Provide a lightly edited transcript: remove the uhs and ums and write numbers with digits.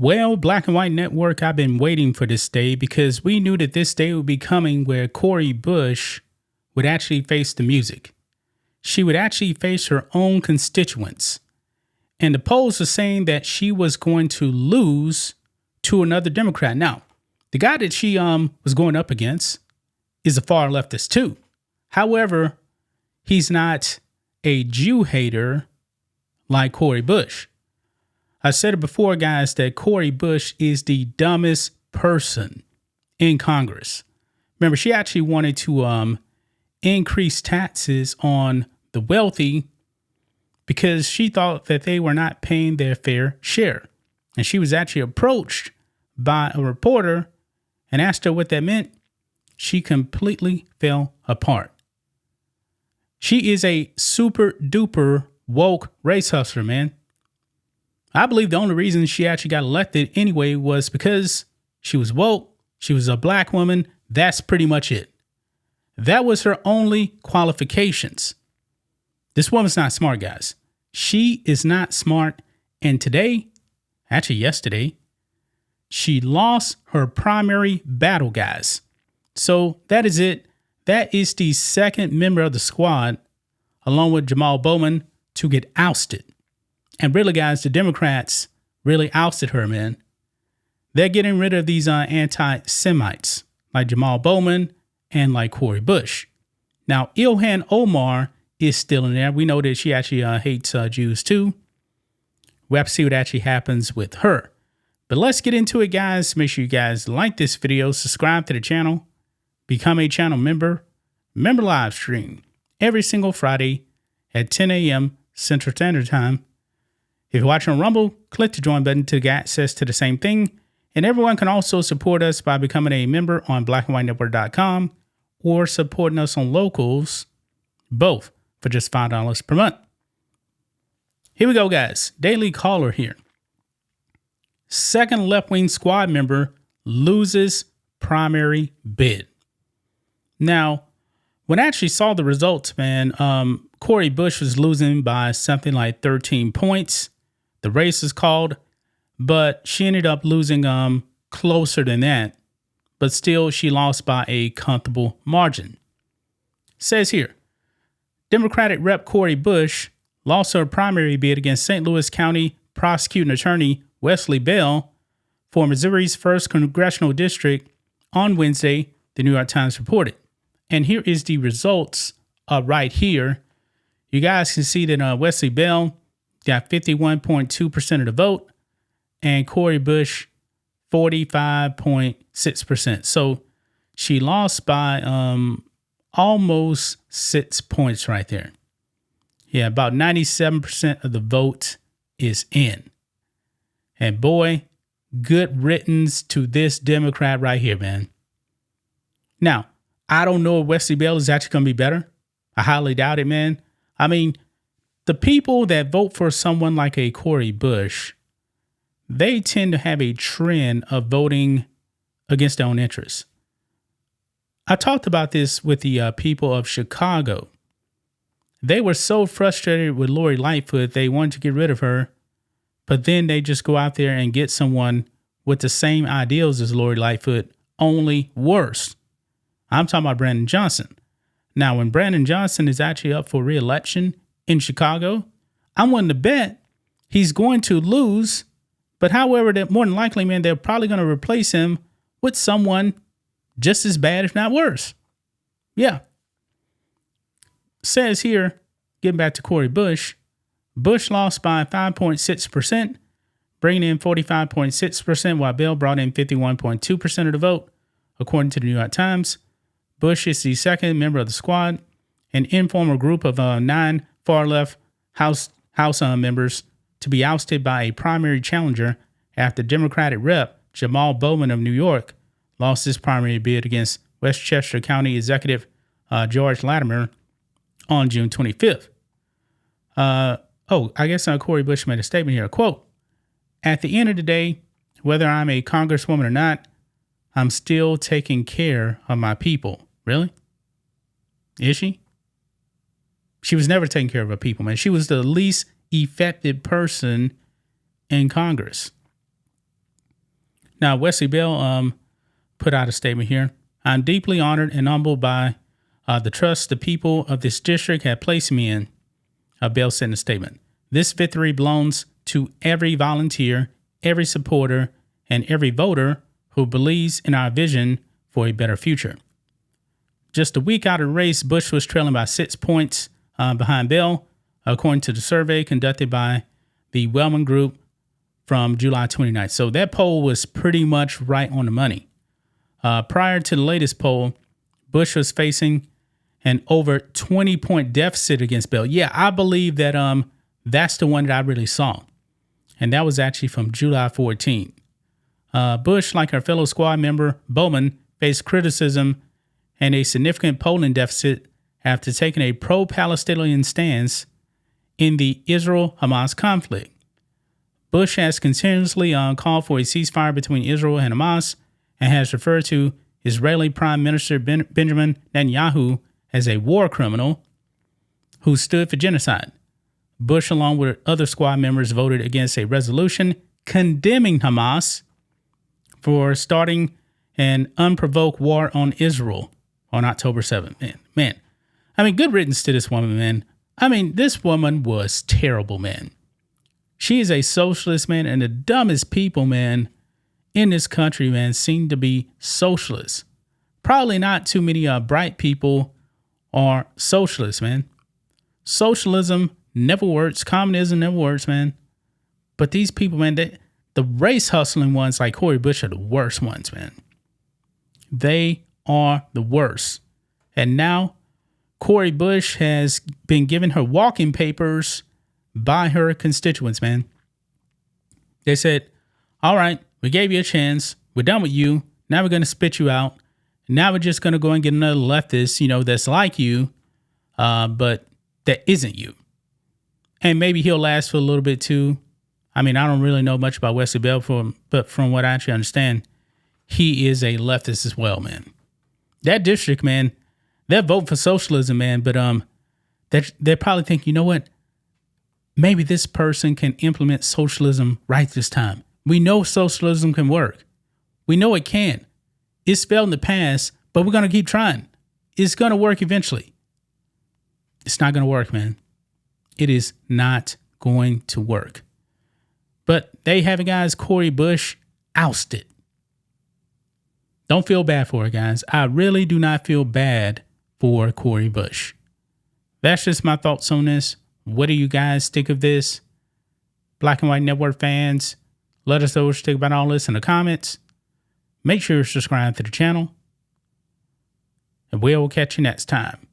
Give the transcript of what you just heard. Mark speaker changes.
Speaker 1: Well, Black and White Network, I've been waiting for this day because we knew that this day would be coming where Cori Bush would actually face the music. She would actually face her own constituents. And the polls are saying that she was going to lose to another Democrat. Now, the guy that she was going up against is a far leftist too. However, he's not a Jew hater like Cori Bush. I said it before, guys, that Cori Bush is the dumbest person in Congress. Remember, she actually wanted to increase taxes on the wealthy because she thought that they were not paying their fair share. And she was actually approached by a reporter and asked her what that meant. She completely fell apart. She is a super duper woke race hustler, man. I believe the only reason she actually got elected anyway was because she was woke. She was a black woman. That's pretty much it. That was her only qualifications. This woman's not smart, guys. She is not smart. And today, actually yesterday, she lost her primary battle, guys. So that is it. That is the second member of the squad, along with Jamal Bowman, to get ousted. And really, guys, the Democrats really ousted her, man. They're getting rid of these anti-Semites like Jamal Bowman and like Cori Bush. Now, Ilhan Omar is still in there. We know that she actually hates Jews too. We have to see what actually happens with her. But let's get into it, guys. Make sure you guys like this video, subscribe to the channel, become a channel member. Member live stream every single Friday at 10 a.m. Central Standard Time. If you're watching on Rumble, click the join button to get access to the same thing. And everyone can also support us by becoming a member on blackandwhitenetwork.com or supporting us on Locals, both for just $5 per month. Here we go, guys. Daily Caller here. Second left-wing squad member loses primary bid. Now, when I actually saw the results, man, Cori Bush was losing by something like 13 points. The race is called, but she ended up losing closer than that. But still, she lost by a comfortable margin. Says here, Democratic Rep. Cori Bush lost her primary bid against St. Louis County prosecuting attorney Wesley Bell for Missouri's 1st Congressional District on Wednesday, the New York Times reported. And here is the results right here. You guys can see that Wesley Bell got 51.2% of the vote and Cori Bush 45.6%. So she lost by almost 6 points right there. Yeah, about 97% of the vote is in. And boy, good riddance to this Democrat right here, man. Now, I don't know if Wesley Bell is actually going to be better. I highly doubt it, man. I mean, the people that vote for someone like a Cori Bush, they tend to have a trend of voting against their own interests. I talked about this with the people of Chicago. They were so frustrated with Lori Lightfoot, they wanted to get rid of her. But then they just go out there and get someone with the same ideals as Lori Lightfoot, only worse. I'm talking about Brandon Johnson. Now, when Brandon Johnson is actually up for re-election in Chicago, I'm willing to bet he's going to lose. But however, that more than likely, man, they're probably going to replace him with someone just as bad, if not worse. Yeah. Says here, getting back to Cori Bush, Bush lost by 5.6%, bringing in 45.6%, while Bell brought in 51.2% of the vote, according to the New York Times. Bush is the second member of the squad, an informal group of 9 far-left House members to be ousted by a primary challenger after Democratic Rep. Jamal Bowman of New York lost his primary bid against Westchester County Executive George Latimer on June 25th. I guess Cori Bush made a statement here. Quote, "At the end of the day, whether I'm a congresswoman or not, I'm still taking care of my people." Really? Is she? She was never taking care of her people, man. She was the least effective person in Congress. Now, Wesley Bell put out a statement here. I'm deeply honored and humbled by the trust the people of this district have placed me in, Bell said in a statement. This victory belongs to every volunteer, every supporter, and every voter who believes in our vision for a better future. Just a week out of the race, Bush was trailing by 6 points behind Bell, according to the survey conducted by the Wellman Group from July 29th. So that poll was pretty much right on the money. Prior to the latest poll, Bush was facing an over 20-point deficit against Bell. Yeah, I believe that that's the one that I really saw. And that was actually from July 14th. Bush, like her fellow squad member Bowman, faced criticism and a significant polling deficit after taking a pro-Palestinian stance in the Israel-Hamas conflict. Bush has continuously called for a ceasefire between Israel and Hamas and has referred to Israeli Prime Minister Benjamin Netanyahu as a war criminal who stood for genocide. Bush, along with other squad members, voted against a resolution condemning Hamas for starting an unprovoked war on Israel on October 7th. Man. I mean, good riddance to this woman, man. I mean, this woman was terrible, man. She is a socialist, man, and the dumbest people, man, in this country, man, seem to be socialists. Probably not too many bright people are socialists, man. Socialism never works. Communism never works, man. But these people, man, the race hustling ones like Cory Bush are the worst ones, man. They are the worst. And now Cori Bush has been given her walking papers by her constituents, man. They said, all right, we gave you a chance. We're done with you. Now we're going to spit you out. Now we're just going to go and get another leftist, that's like you, but that isn't you. And maybe he'll last for a little bit too. I mean, I don't really know much about Wesley Bell, but from what I actually understand, he is a leftist as well, man. That district, man, they'll vote for socialism, man, but they probably think, you know what? Maybe this person can implement socialism right this time. We know socialism can work. We know it can. It's failed in the past, but we're going to keep trying. It's going to work eventually. It's not going to work, man. It is not going to work. But there you have it, guys. Cori Bush ousted. Don't feel bad for her, guys. I really do not feel bad for Cori Bush. That's just my thoughts on this. What do you guys think of this? Black and White Network fans, let us know what you think about all this in the comments. Make sure you're subscribed to the channel. And we'll catch you next time.